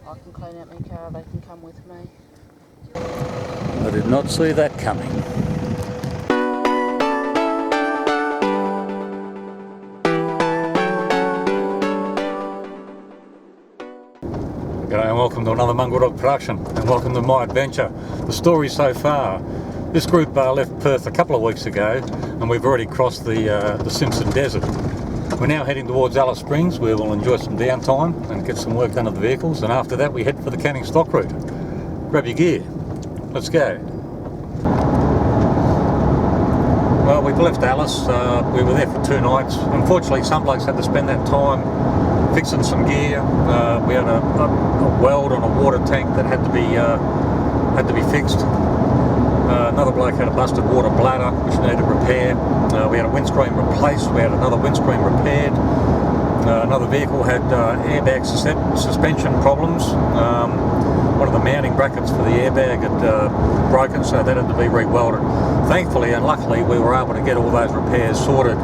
I can clean out my car, they can come with me. I did not see that coming. G'day and welcome to another Mongrel Dog production, and welcome to my adventure. The story so far: this group left Perth a couple of weeks ago, and we've already crossed the Simpson Desert. We're now heading towards Alice Springs, where we'll enjoy some downtime and get some work done to the vehicles, and after that we head for the Canning Stock route. Grab your gear, let's go. Well, we've left Alice. We were there for 2 nights. Unfortunately, some blokes had to spend that time fixing some gear. We had a weld on a water tank that had to be fixed. Another bloke had a busted water bladder which needed repair. We had a windscreen replaced. We had another windscreen repaired. Another vehicle had airbag suspension problems. One of the mounting brackets for the airbag had broken, so that had to be re-welded. Thankfully and luckily we were able to get all those repairs sorted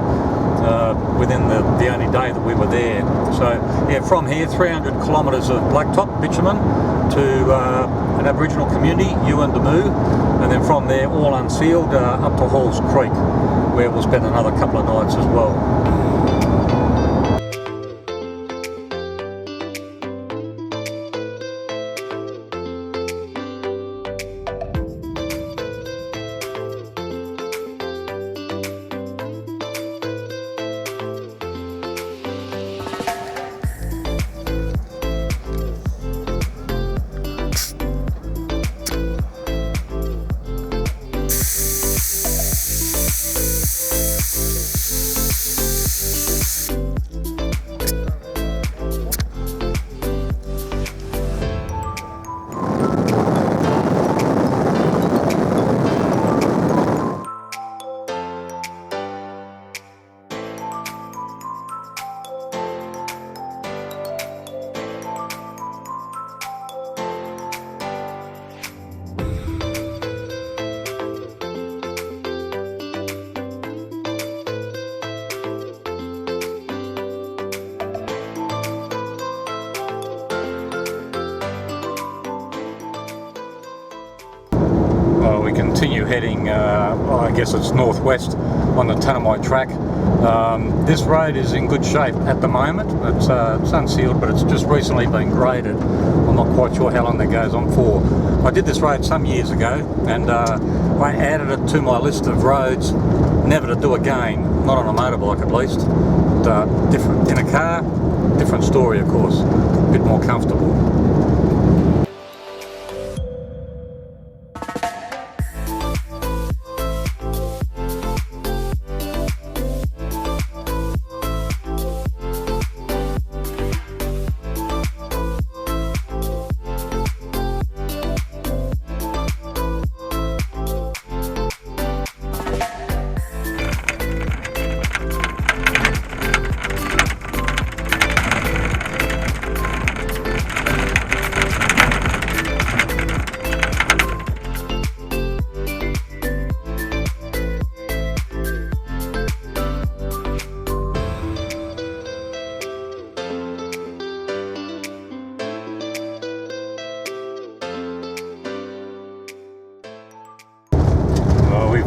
within the only day that we were there. So yeah, from here 300 kilometres of blacktop bitumen to an Aboriginal community, Yuendamu, and then from there all unsealed up to Halls Creek, where we'll spend another couple of nights as well. We continue heading, I guess it's northwest on the Tanami Track. This road is in good shape at the moment. It's unsealed, but it's just recently been graded. I'm not quite sure how long that goes on for. I did this road some years ago, and I added it to my list of roads never to do again, not on a motorbike at least. But, different in a car, different story of course, a bit more comfortable.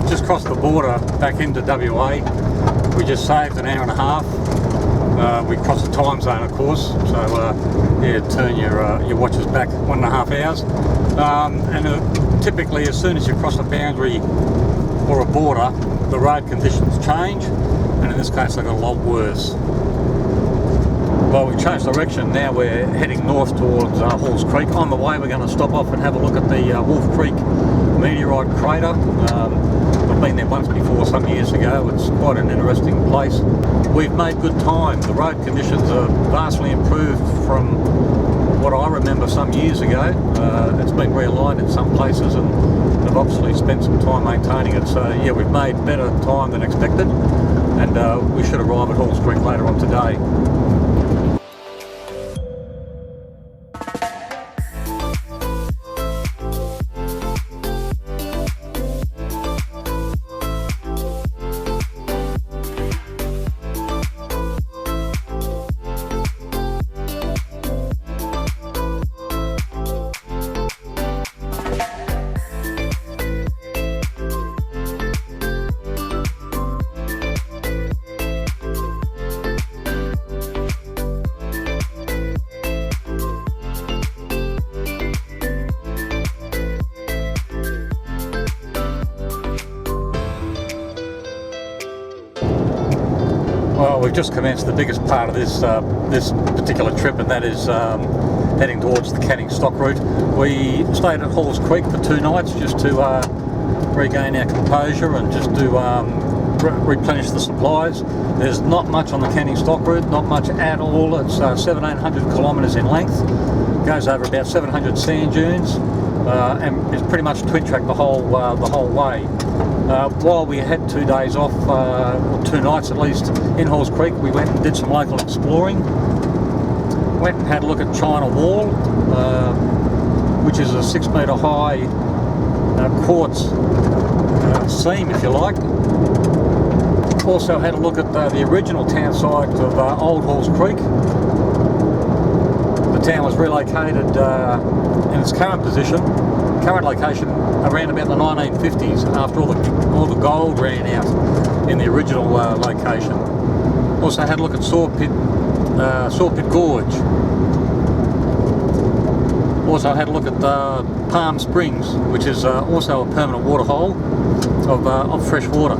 Just crossed the border back into WA. We just saved an hour and a half. We crossed the time zone, of course, so yeah, turn your watches back 1.5 hours. And typically, as soon as you cross a boundary or a border, the road conditions change, and in this case, they got a lot worse. Well, we've changed direction. Now we're heading north towards Halls Creek. On the way, we're going to stop off and have a look at the Wolf Creek meteorite crater. I've been there once before, some years ago. It's quite an interesting place. We've made good time. The road conditions are vastly improved from what I remember some years ago. It's been realigned in some places, and they've obviously spent some time maintaining it. So yeah, we've made better time than expected, and we should arrive at Halls Creek later on today. we've just commenced the biggest part of this this particular trip, and that is heading towards the Canning Stock route. We stayed at Halls Creek for 2 nights just to regain our composure and just to replenish the supplies. There's not much on the Canning Stock route, not much at all. It's 1,700 kilometres in length, goes over about 700 sand dunes, and it's pretty much twin track the whole way. While we had 2 days off, or 2 nights at least, in Halls Creek, we went and did some local exploring. Went and had a look at China Wall, which is a 6 metre high quartz seam, if you like. Also had a look at the original town site of Old Halls Creek. The town was relocated in its current location around about the 1950s, after all the gold ran out in the original location. Also had a look at Saw Pit Gorge. Also had a look at Palm Springs, which is also a permanent water hole of fresh water.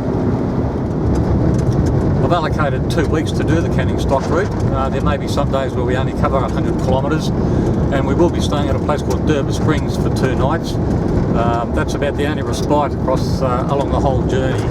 I've allocated 2 weeks to do the Canning Stock route. There may be some days where we only cover 100 kilometres, and we will be staying at a place called Durban Springs for 2 nights. That's about the only respite across along the whole journey.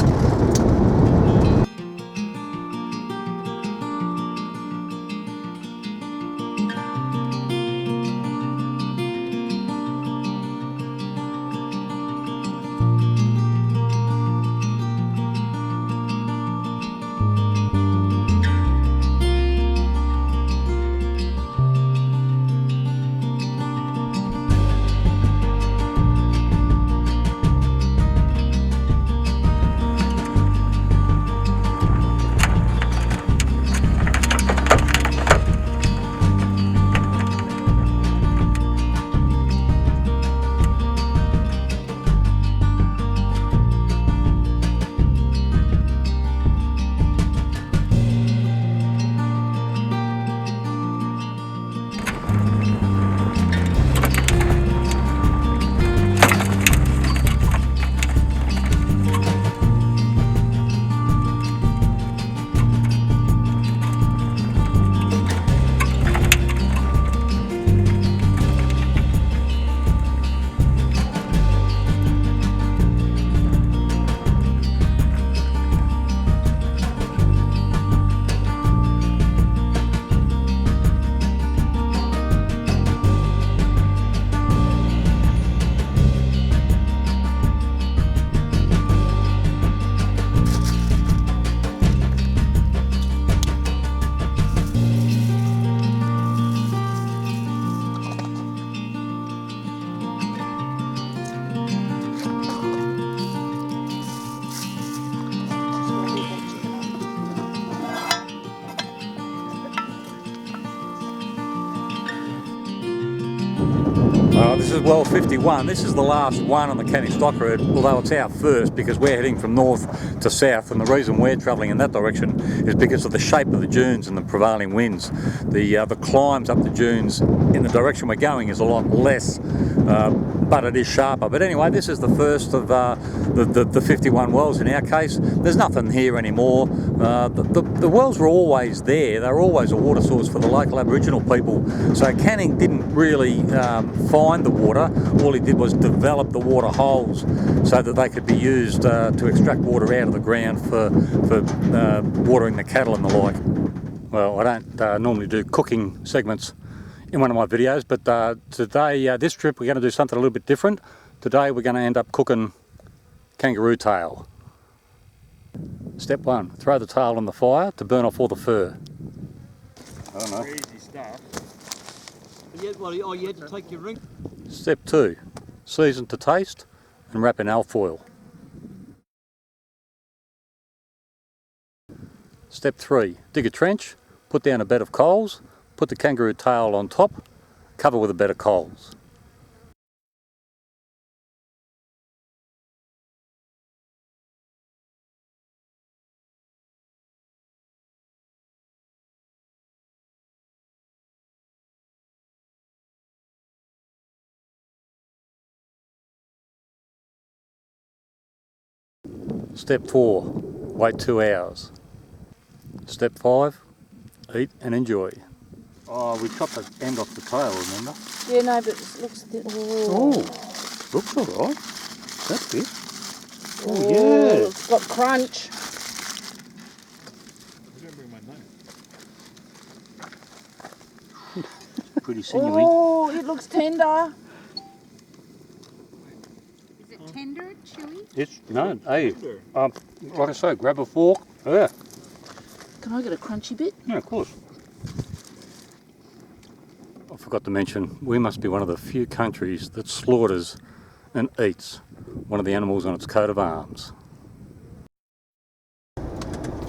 This is well 51. This is the last one on the Canning Stock route, although it's our first because we're heading from north to south, and the reason we're travelling in that direction is because of the shape of the dunes and the prevailing winds. The climbs up the dunes in the direction we're going is a lot less, but it is sharper. But anyway, this is the first of the 51 wells in our case. There's nothing here anymore. The wells were always there. They were always a water source for the local Aboriginal people. So Canning didn't really find the water. All he did was develop the water holes so that they could be used to extract water out of the ground for watering the cattle and the like. Well, I don't normally do cooking segments in one of my videos, but today, this trip, we're going to do something a little bit different. Today we're going to end up cooking kangaroo tail. Step 1, throw the tail on the fire to burn off all the fur. I don't know. Easy stuff. You had to take your ring. Step 2, season to taste and wrap in alfoil. Step 3, dig a trench, put down a bed of coals, put the kangaroo tail on top, cover with a bed of coals. Step 4, wait 2 hours. Step 5, eat and enjoy. Oh, we chopped the end off the tail, remember? Yeah, no, but it looks a bit... Oh, looks alright. That's good. Oh, Oh, yeah. it's got crunch. Pretty sinewy. Oh, it looks tender. Is it tender, chewy? It's, no, hey, like I say, grab a fork. Yeah. Can I get a crunchy bit? Yeah, of course. I forgot to mention, we must be one of the few countries that slaughters and eats one of the animals on its coat of arms.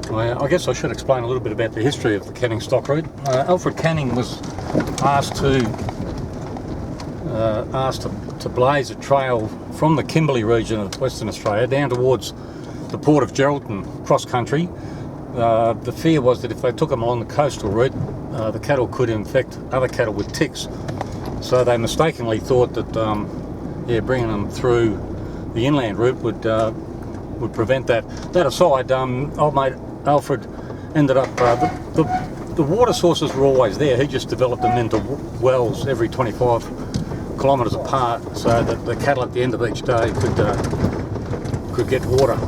Well, I guess I should explain a little bit about the history of the Canning stock route. Alfred Canning was asked to blaze a trail from the Kimberley region of Western Australia down towards the port of Geraldton, cross country. The fear was that if they took them along the coastal route, the cattle could infect other cattle with ticks. So they mistakenly thought that bringing them through the inland route would prevent that. That aside, old mate Alfred ended up, the water sources were always there. He just developed them into wells every 25 kilometres apart, so that the cattle at the end of each day could get water.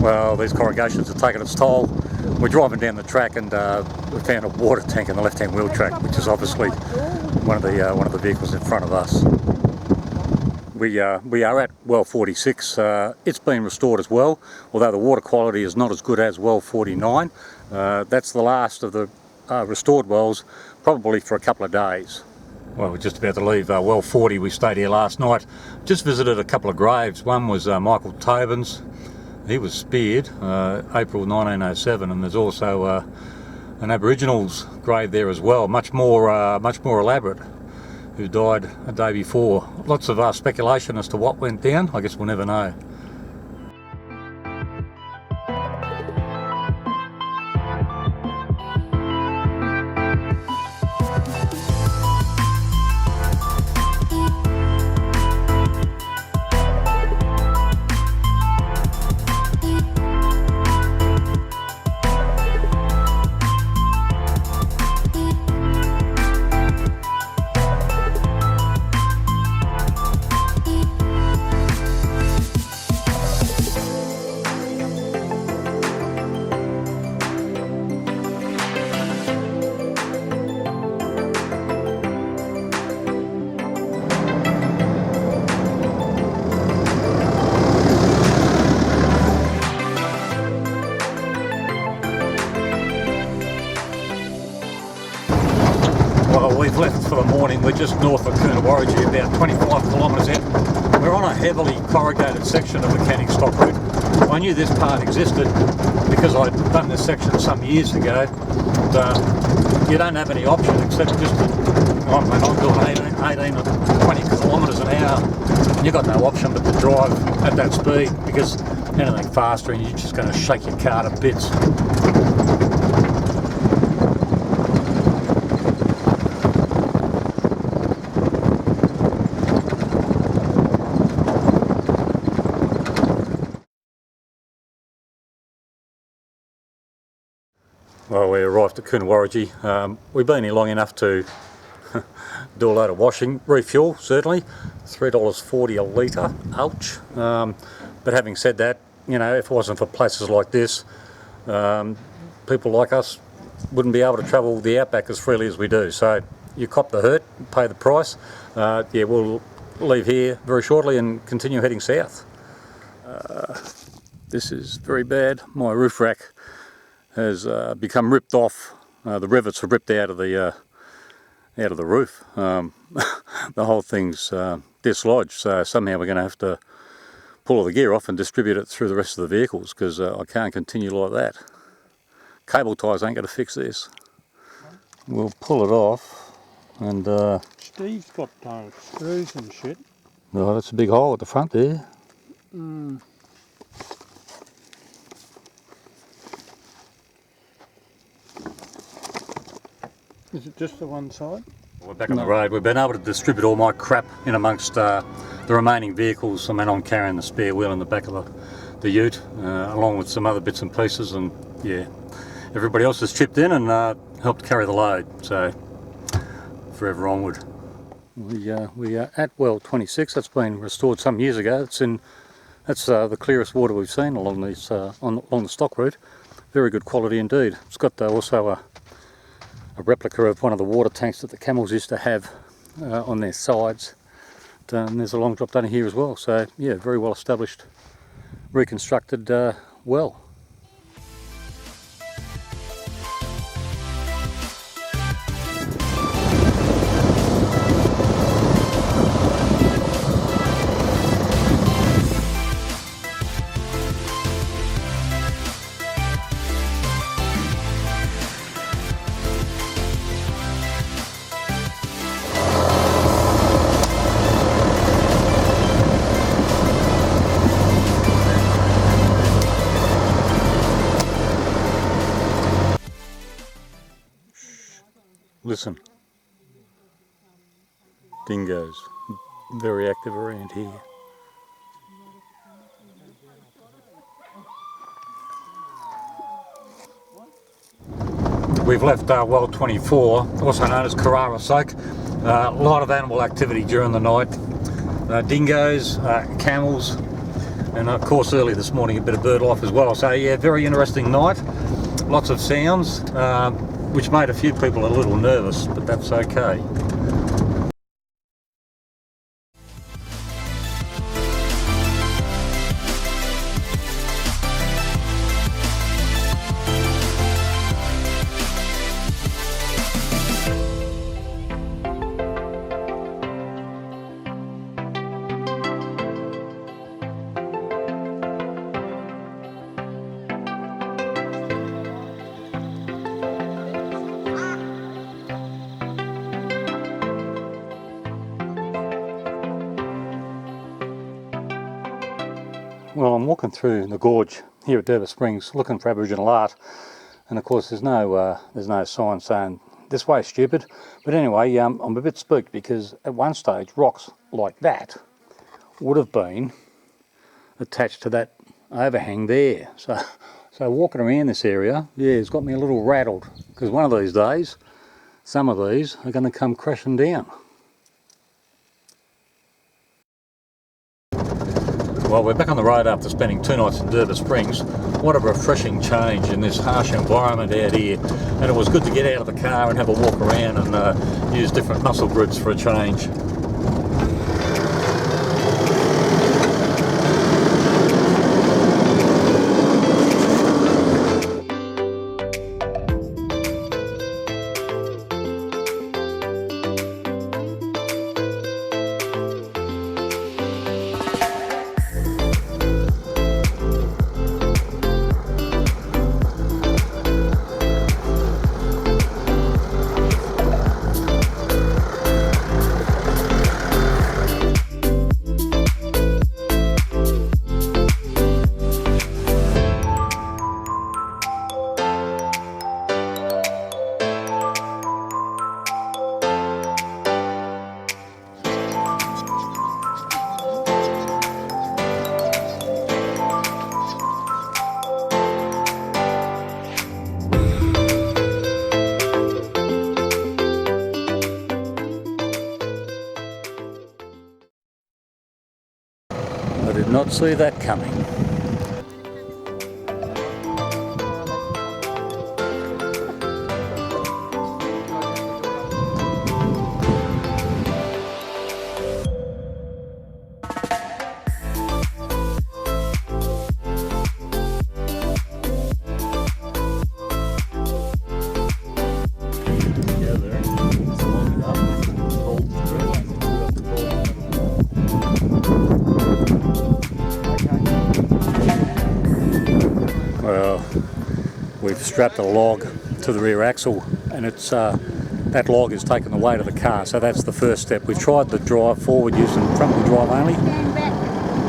Well, these corrugations have taken its toll. We're driving down the track and we found a water tank in the left-hand wheel track, which is obviously one of the vehicles in front of us. We are at well 46. It's been restored as well, although the water quality is not as good as well 49. That's the last of the restored wells, probably for a couple of days. Well, we're just about to leave well 40. We stayed here last night. Just visited a couple of graves. One was Michael Tobin's. He was speared April 1907, and there's also an Aboriginal's grave there as well, much more elaborate, who died a day before. Lots of speculation as to what went down. I guess we'll never know. Well, we've left for the morning. We're just north of Coonawarra, about 25 kilometres out. We're we're on a heavily corrugated section of the Canning Stock Route. I knew this part existed because I'd done this section some years ago. But, you don't have any option except just to, when I'm doing 18 or 20 kilometres an hour, you've got no option but to drive at that speed, because anything faster and you're just going to shake your car to bits. Well, we arrived at Coonawarrigi. We've been here long enough to do a load of washing, refuel certainly, $3.40 a litre, ouch. But having said that, you know, if it wasn't for places like this, people like us wouldn't be able to travel the outback as freely as we do. So you cop the hurt, pay the price. Yeah, we'll leave here very shortly and continue heading south. This is very bad. My roof rack has become ripped off. The rivets are ripped out of the roof. The whole thing's dislodged, so somehow we're going to have to pull all the gear off and distribute it through the rest of the vehicles, because I can't continue like that. Cable ties ain't going to fix this. We'll pull it off, and Steve's got screws and shit. oh, that's a big hole at the front there. Is it just the one side? We're back on the road. We've been able to distribute all my crap in amongst the remaining vehicles. I mean, I'm carrying the spare wheel in the back of the ute, along with some other bits and pieces, and yeah, everybody else has chipped in and helped carry the load, so forever onward. We are at well 26. That's been restored some years ago. That's the clearest water we've seen along these along the stock route. Very good quality indeed. It's got also a replica of one of the water tanks that the camels used to have on their sides. And there's a long drop down here as well. So yeah, very well established, reconstructed well. Listen, dingoes, very active around here. We've left well 24, also known as Carrara Soak. A lot of animal activity during the night. Dingoes, camels, and of course early this morning a bit of bird life as well. So yeah, very interesting night. Lots of sounds. Which made a few people a little nervous, but that's okay. Well, I'm walking through the gorge here at Derby Springs looking for Aboriginal art, and of course there's no sign saying this way, stupid. But anyway, I'm a bit spooked because at one stage rocks like that would have been attached to that overhang there. So walking around this area, yeah, it's got me a little rattled, because one of these days some of these are going to come crashing down. Well, we're back on the road after spending 2 nights in Derby Springs. What a refreshing change in this harsh environment out here. And it was good to get out of the car and have a walk around and use different muscle groups for a change. I did not see that coming. Well, we've strapped a log to the rear axle, and it's that log is taking the weight of the car, so that's the first step. We've tried to drive forward using front wheel drive only,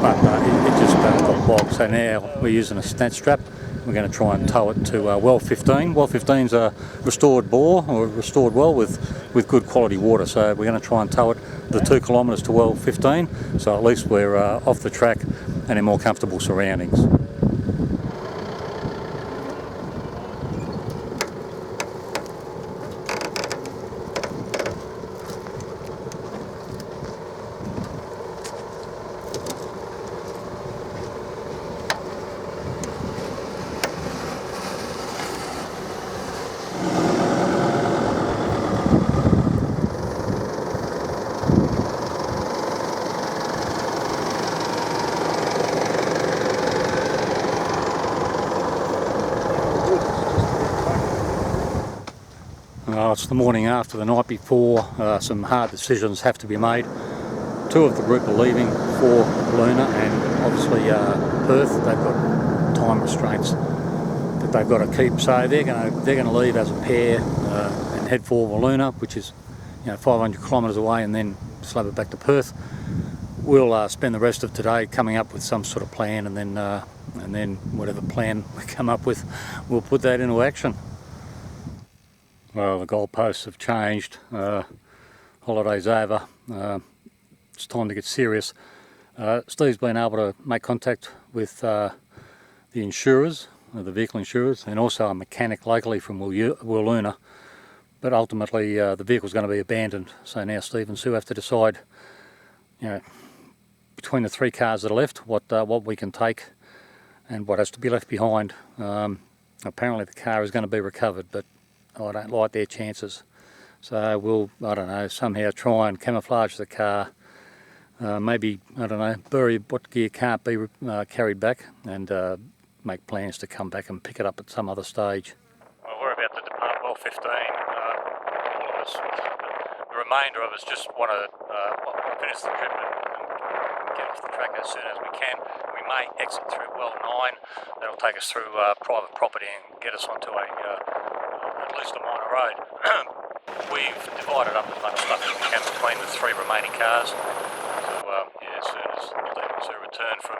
but it just got bogged. So now we're using a snatch strap. We're going to try and tow it to well 15. Well 15's a restored bore or restored well with good quality water, so we're going to try and tow it the 2 kilometres to well 15, so at least we're off the track and in more comfortable surroundings. It's the morning after the night before. Some hard decisions have to be made. 2 of the group are leaving for Luna, and obviously Perth. They've got time restraints that they've got to keep, so they're going to leave as a pair and head for Luna, which is 500 kilometres away, and then slab it back to Perth. We'll spend the rest of today coming up with some sort of plan, and then whatever plan we come up with, we'll put that into action. Well, the goalposts have changed. Holiday's over. It's time to get serious. Steve's been able to make contact with the insurers, the vehicle insurers, and also a mechanic locally from Wooloona. But ultimately, the vehicle's going to be abandoned. So now Steve and Sue have to decide, between the 3 cars that are left, what we can take and what has to be left behind. Apparently, the car is going to be recovered, but I don't like their chances, so we'll, I don't know, somehow try and camouflage the car, maybe, I don't know, bury what gear can't be carried back, and make plans to come back and pick it up at some other stage. Well, we're about to depart well 15. All of us, the remainder of us just want to finish the trip and get off the track as soon as we can. We may exit through well 9, that'll take us through private property and get us onto at least a minor road. We've divided up as much stuff as we can between the 3 remaining cars. So as soon as Steve and Sue return from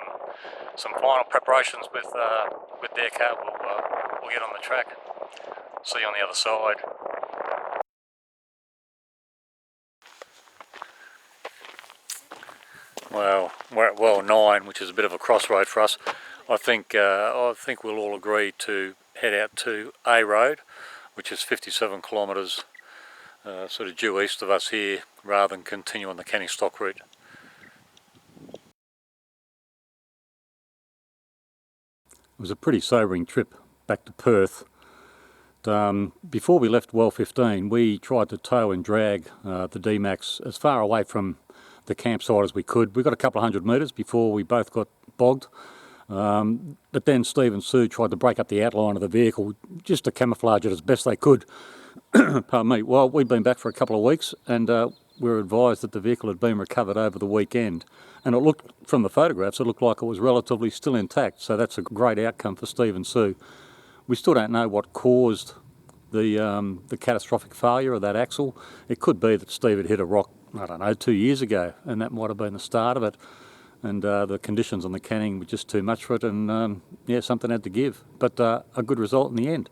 some final preparations with their car, we'll get on the track. See you on the other side. Well, we're at well 9, which is a bit of a crossroad for us. I think we'll all agree to head out to A Road, which is 57 kilometres sort of due east of us here, rather than continue on the Canning Stock route. It was a pretty sobering trip back to Perth. Before we left well 15, we tried to tow and drag the D-Max as far away from the campsite as we could. We got a couple of 100 metres before we both got bogged. But then Steve and Sue tried to break up the outline of the vehicle just to camouflage it as best they could. Pardon me. Well, we'd been back for a couple of weeks, and we were advised that the vehicle had been recovered over the weekend. And it looked, from the photographs, it looked like it was relatively still intact, so that's a great outcome for Steve and Sue. We still don't know what caused the catastrophic failure of that axle. It could be that Steve had hit a rock, I don't know, 2 years ago, and that might have been the start of it. And the conditions on the Canning were just too much for it, and something had to give. But a good result in the end.